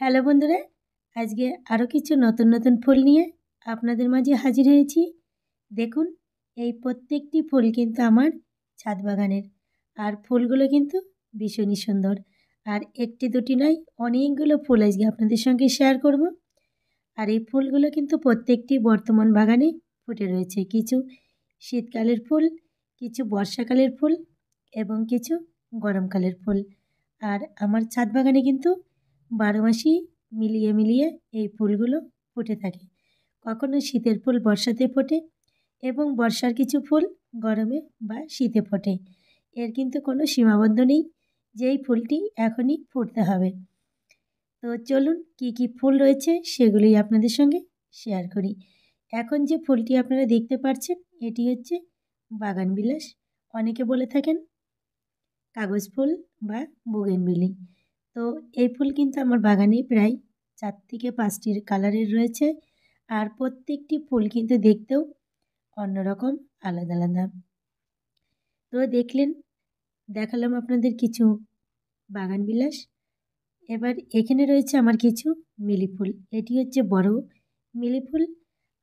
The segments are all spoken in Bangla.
হ্যালো বন্ধুরা, আজকে আরও কিছু নতুন নতুন ফুল নিয়ে আপনাদের মাঝে হাজির হয়েছি। দেখুন, এই প্রত্যেকটি ফুল কিন্তু আমার ছাদ বাগানের, আর ফুলগুলো কিন্তু ভীষণই সুন্দর। আর একটি দুটি নয়, অনেকগুলো ফুল আজকে আপনাদের সঙ্গে শেয়ার করব। আর এই ফুলগুলো কিন্তু প্রত্যেকটি বর্তমান বাগানে ফুটে রয়েছে। কিছু শীতকালের ফুল, কিছু বর্ষাকালের ফুল এবং কিছু গরমকালের ফুল। আর আমার ছাদ বাগানে কিন্তু 12 মাসই মিলিয়ে মিলিয়ে এই ফুলগুলো ফুটে থাকে। কখনো শীতের ফুল বর্ষাতে ফোটে এবং বর্ষার কিছু ফুল গরমে বা শীতে ফোটে। এর কিন্তু কোনো সীমাবদ্ধ নেই যে এই ফুলটি এখনই ফুটতে হবে। তো চলুন কি কি ফুল রয়েছে সেগুলোই আপনাদের সঙ্গে শেয়ার করি। এখন যে ফুলটি আপনারা দেখতে পাচ্ছেন এটি হচ্ছে বাগানবিলাস, অনেকে বলে থাকেন কাগজ ফুল বা বুগেনভিলি। তো এই ফুল কিন্তু আমার বাগানে প্রায় 4 থেকে 5টির কালারের রয়েছে। আর প্রত্যেকটি ফুল কিন্তু দেখতেও অন্যরকম, আলাদা আলাদা। তো দেখালাম আপনাদের কিছু বাগানবিলাস। এবার এখানে রয়েছে আমার কিছু মিলি ফুল। এটি হচ্ছে বড় মিলি ফুল,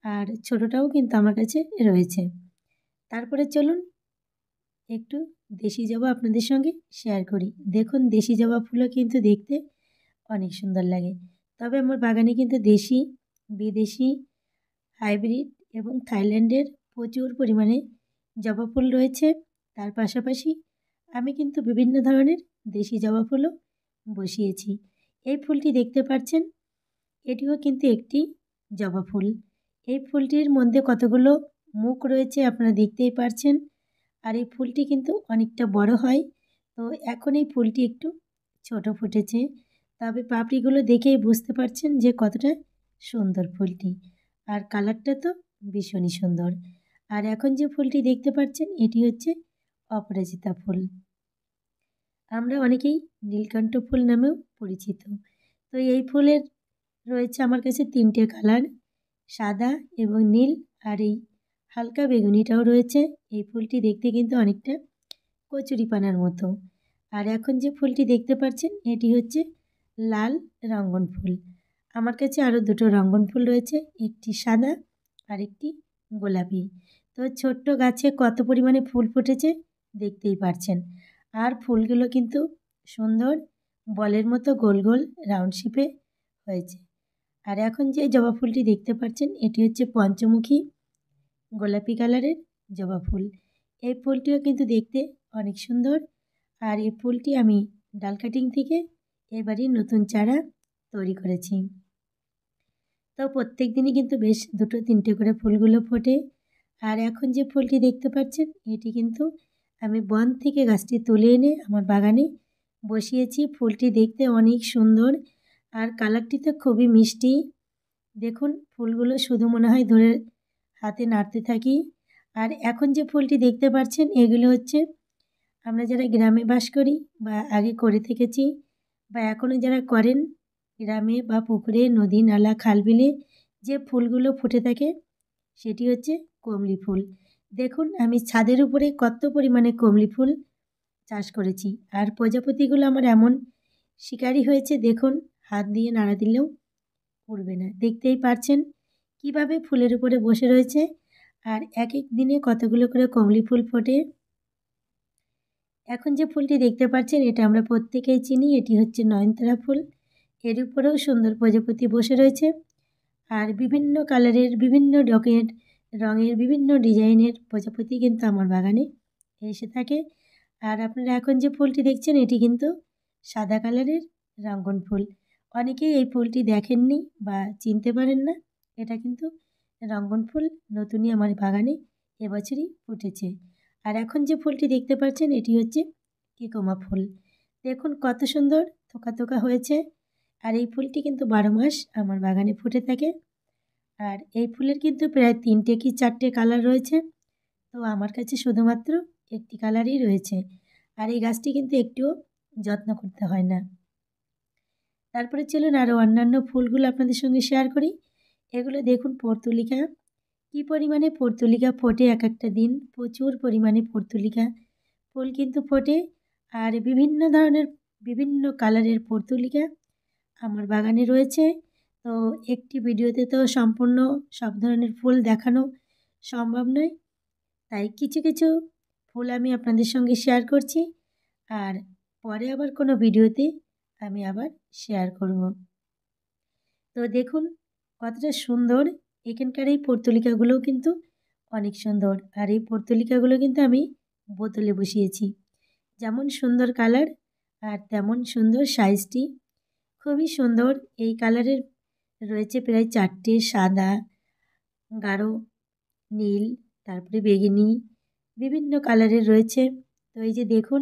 আর ছোটটাও কিন্তু আমার কাছে রয়েছে। তারপরে চলুন একটু দেশি জবা আপনাদের সঙ্গে শেয়ার করি। দেখুন, দেশি জবা ফুলও কিন্তু দেখতে অনেক সুন্দর লাগে। তবে আমার বাগানে কিন্তু দেশি, বিদেশি, হাইব্রিড এবং থাইল্যান্ডের প্রচুর পরিমাণে জবা ফুল রয়েছে। তার পাশাপাশি আমি কিন্তু বিভিন্ন ধরনের দেশি জবা ফুলও বসিয়েছি। এই ফুলটি দেখতে পাচ্ছেন, এটিও কিন্তু একটি জবা ফুল। এই ফুলটির মধ্যে কতগুলো মুখ রয়েছে আপনারা দেখতেই পারছেন। আর এই ফুলটি কিন্তু অনেকটা বড় হয়। তো এখন এই ফুলটি একটু ছোট ফুটেছে, তবে পাপড়িগুলো দেখেই বুঝতে পারছেন যে কতটা সুন্দর ফুলটি। আর কালারটা তো ভীষণই সুন্দর। আর এখন যে ফুলটি দেখতে পাচ্ছেন এটি হচ্ছে অপরাজিতা ফুল। আমরা অনেকেই নীলকণ্ঠ ফুল নামেও পরিচিত। তো এই ফুলের রয়েছে আমার কাছে 3টে কালার, সাদা এবং নীল, আর এই হালকা বেগুনিটাও রয়েছে। এই ফুলটি দেখতে কিন্তু অনেকটা কচুরিপানার মতো। আর এখন যে ফুলটি দেখতে পাচ্ছেন এটি হচ্ছে লাল রঙ্গন ফুল। আমার কাছে আরও 2টো রঙ্গন ফুল রয়েছে, একটি সাদা আর একটি গোলাপি। তো ছোট্ট গাছে কত পরিমাণে ফুল ফুটেছে দেখতেই পারছেন। আর ফুলগুলো কিন্তু সুন্দর বলের মতো গোল গোল রাউন্ড শেপে হয়েছে। আর এখন যে জবা ফুলটি দেখতে পাচ্ছেন এটি হচ্ছে পঞ্চমুখী গোলাপি কালারের জবা ফুল। এই ফুলটিও কিন্তু দেখতে অনেক সুন্দর। আর এই ফুলটি আমি ডাল কাটিং থেকে এবারই নতুন চারা তৈরি করেছি। তো প্রত্যেক দিনই কিন্তু বেশ 2-3টে করে ফুলগুলো ফোটে। আর এখন যে ফুলটি দেখতে পাচ্ছেন এটি কিন্তু আমি বন থেকে গাছটি তুলে এনে আমার বাগানে বসিয়েছি। ফুলটি দেখতে অনেক সুন্দর, আর কালারটি তো খুবই মিষ্টি। দেখুন, ফুলগুলো শুধু মনে হয় ধরে হাতে নাড়তে থাকি। আর এখন যে ফুলটি দেখতে পাচ্ছেন এগুলো হচ্ছে আমরা যারা গ্রামে বাস করি বা আগে করে থেকেছি বা এখনও যারা করেন, গ্রামে বা পুকুরে, নদী, নালা, খাল, বিলে যে ফুলগুলো ফুটে থাকে সেটি হচ্ছে কমলি ফুল। দেখুন, আমি ছাদের উপরে কত পরিমাণে কমলি ফুল চাষ করেছি। আর প্রজাপতিগুলো আমার এমন শিকারি হয়েছে, দেখুন হাত দিয়ে নাড়া দিলেও উড়বে না। দেখতেই পারছেন কিভাবে ফুলের উপরে বসে রয়েছে। আর এক এক দিনে কতগুলো করে কমলি ফুল ফোটে। এখন যে ফুলটি দেখতে পাচ্ছেন এটা আমরা প্রত্যেকেই চিনি, এটি হচ্ছে নয়নতারা ফুল। এর উপরেও সুন্দর প্রজাপতি বসে রয়েছে। আর বিভিন্ন কালারের, বিভিন্ন রঙের, বিভিন্ন ডিজাইনের প্রজাপতি কিন্তু আমার বাগানে এসে থাকে। আর আপনারা এখন যে ফুলটি দেখছেন এটি কিন্তু সাদা কালারের রঙ্গন ফুল। অনেকেই এই ফুলটি দেখেননি বা চিনতে পারেন না। এটা কিন্তু রঙ্গন ফুল, নতুনই আমার বাগানে এবছরই ফুটেছে। আর এখন যে ফুলটি দেখতে পাচ্ছেন এটি হচ্ছে কিকোমা ফুল। দেখুন কত সুন্দর থোকা থোকা হয়েছে। আর এই ফুলটি কিন্তু 12 মাস আমার বাগানে ফুটে থাকে। আর এই ফুলের কিন্তু প্রায় 3টে কি 4টে কালার রয়েছে। তো আমার কাছে শুধুমাত্র একটি কালারই রয়েছে। আর এই গাছটি কিন্তু একটুও যত্ন করতে হয় না। তারপরে চলুন আরও অন্যান্য ফুলগুলো আপনাদের সঙ্গে শেয়ার করি। এগুলো দেখুন পর্তুলিকা, কী পরিমাণে পর্তুলিকা ফোটে এক একটা দিন। প্রচুর পরিমাণে পর্তুলিকা ফুল কিন্তু ফোটে। আর বিভিন্ন ধরনের, বিভিন্ন কালারের পর্তুলিকা আমার বাগানে রয়েছে। তো একটি ভিডিওতে তো সম্পূর্ণ সব ধরনের ফুল দেখানো সম্ভব নয়, তাই কিছু কিছু ফুল আমি আপনাদের সঙ্গে শেয়ার করছি, আর পরে আবার কোনো ভিডিওতে আমি আবার শেয়ার করব। তো দেখুন কতটা সুন্দর, এখানকার এই পর্তুলিকাগুলোও কিন্তু অনেক সুন্দর, আর এই পর্তুলিকাগুলো কিন্তু আমি বোতলে বসিয়েছি। যেমন সুন্দর কালার আর তেমন সুন্দর সাইজটি, খুবই সুন্দর। এই কালারের রয়েছে প্রায় 4টে, সাদা, গাঢ় নীল, তারপরে বেগুনি, বিভিন্ন কালারের রয়েছে। তো এই যে দেখুন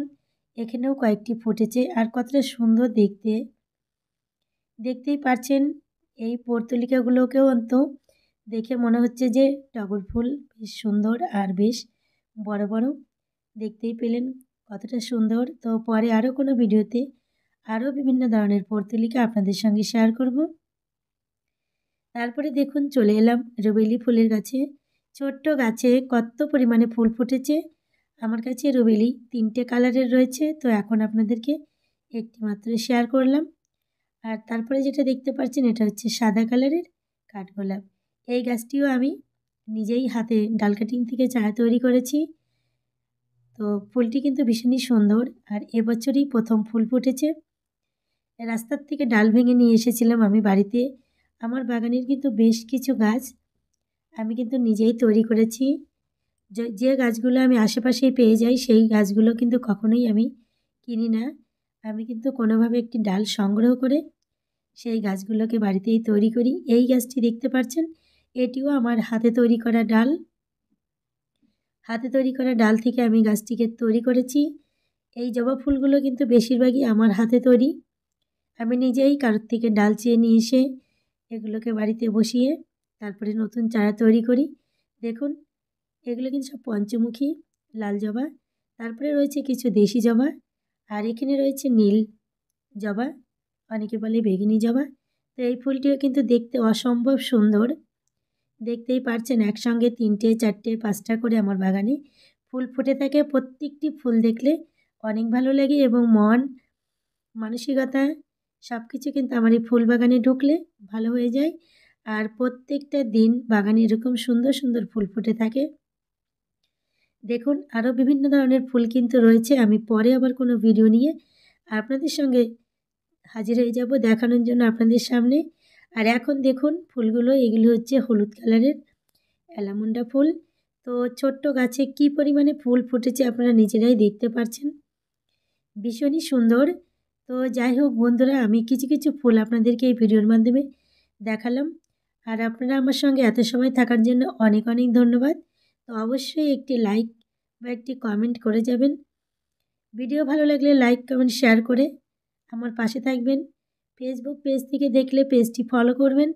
এখানেও কয়েকটি ফুটেছে, আর কতটা সুন্দর দেখতে, দেখতেই পাচ্ছেন। এই পর্তুলিকাগুলোকেও অন্ত দেখে মনে হচ্ছে যে টগর ফুল, বেশ সুন্দর আর বেশ বড় বড়, দেখতেই পেলেন কতটা সুন্দর। তো পরে আরও কোনো ভিডিওতে আরও বিভিন্ন ধরনের পর্তুলিকা আপনাদের সঙ্গে শেয়ার করব। তারপরে দেখুন চলে এলাম রুবেলি ফুলের গাছে। ছোট্ট গাছে কত পরিমাণে ফুল ফুটেছে। আমার কাছে রুবেলি 3টে কালারের রয়েছে, তো এখন আপনাদেরকে একটি মাত্র শেয়ার করলাম। আর তারপরে যেটা দেখতে পাচ্ছেন এটা হচ্ছে সাদা কালারের কাঠগোলাপ। এই গাছটিও আমি নিজেই হাতে ডাল কাটিং থেকে চারা তৈরি করেছি। তো ফুলটি কিন্তু ভীষণই সুন্দর, আর এবছরই প্রথম ফুল ফুটেছে। রাস্তার থেকে ডাল ভেঙে নিয়ে এসেছিলাম আমি বাড়িতে। আমার বাগানের কিন্তু বেশ কিছু গাছ আমি কিন্তু নিজেই তৈরি করেছি। যে গাছগুলো আমি আশেপাশেই পেয়ে যাই সেই গাছগুলো কিন্তু কখনোই আমি কিনি না। আমি কিন্তু কোনোভাবে একটি ডাল সংগ্রহ করে সেই গাছগুলোকে বাড়িতেই তৈরি করি। এই গাছটি দেখতে পাচ্ছেন, এটিও আমার হাতে তৈরি করা ডাল। হাতে তৈরি করা ডাল থেকে আমি গাছটিকে তৈরি করেছি। এই জবা ফুলগুলো কিন্তু বেশিরভাগই আমার হাতে তৈরি। আমি নিজেই কারোর থেকে ডাল চেয়ে নিয়ে এসে এগুলোকে বাড়িতে বসিয়ে তারপরে নতুন চারা তৈরি করি। দেখুন এগুলো কিন্তু সব পঞ্চমুখী লাল জবা, তারপরে রয়েছে কিছু দেশি জবা, আর এখানে রয়েছে নীল জবা, অনেকে বলে বেগুনি জবা। তো এই ফুলটিও কিন্তু দেখতে অসম্ভব সুন্দর। দেখতেই পারছেন একসঙ্গে 3টে, 4টে, 5টা করে আমার বাগানে ফুল ফুটে থাকে। প্রত্যেকটি ফুল দেখলে অনেক ভালো লাগে, এবং মন মানসিকতা সব কিছু কিন্তু আমার এই ফুল বাগানে ঢুকলে ভালো হয়ে যায়। আর প্রত্যেকটা দিন বাগানে এরকম সুন্দর সুন্দর ফুল ফুটে থাকে। দেখুন আরও বিভিন্ন ধরনের ফুল কিন্তু রয়েছে। আমি পরে আবার কোনো ভিডিও নিয়ে আপনাদের সঙ্গে হাজির হয়ে যাব দেখানোর জন্য আপনাদের সামনে। আর এখন দেখুন ফুলগুলো, এগুলো হচ্ছে হলুদ কালারের অ্যালামুন্ডা ফুল। তো ছোট্ট গাছে কি পরিমাণে ফুল ফুটেছে আপনারা নিজেরাই দেখতে পাচ্ছেন, ভীষণই সুন্দর। তো যাই হোক বন্ধুরা, আমি কিছু কিছু ফুল আপনাদেরকে এই ভিডিওর মাধ্যমে দেখালাম, আর আপনারা আমার সঙ্গে এত সময় থাকার জন্য অনেক অনেক ধন্যবাদ। তো অবশ্যই একটি লাইক বা একটি কমেন্ট করে যাবেন। ভিডিও ভালো লাগলে লাইক, কমেন্ট, শেয়ার করে আমার পাশে থাকবেন। ফেসবুক পেজ থেকে দেখলে পেজটি ফলো করবেন।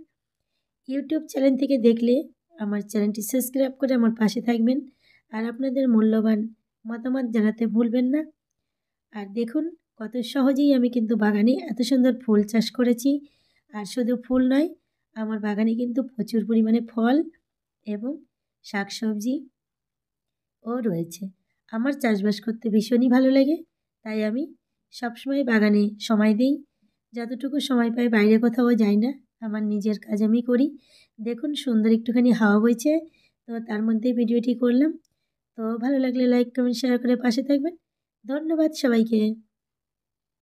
ইউটিউব চ্যানেল থেকে দেখলে আমার চ্যানেলটি সাবস্ক্রাইব করে আমার পাশে থাকবেন। আর আপনাদের মূল্যবান মতামত জানাতে ভুলবেন না। আর দেখুন কত সহজেই আমি কিন্তু বাগানে এত সুন্দর ফুল চাষ করেছি। আর শুধু ফুল নয়, আমার বাগানে কিন্তু প্রচুর পরিমাণে ফল এবং শাকসবজি ও রয়েছে। আমার চাষবাস করতে ভীষণই ভালো লাগে, তাই আমি সবসময় বাগানে সময় দিই। যতটুকু সময় পাই বাইরে কোথাও যাই না, আমার নিজের কাজ আমি করি। দেখুন সুন্দর একটুখানি হাওয়া বইছে, তো তার মধ্যেই ভিডিওটি করলাম। তো ভালো লাগলে লাইক, কমেন্ট, শেয়ার করে পাশে থাকবেন। ধন্যবাদ সবাইকে।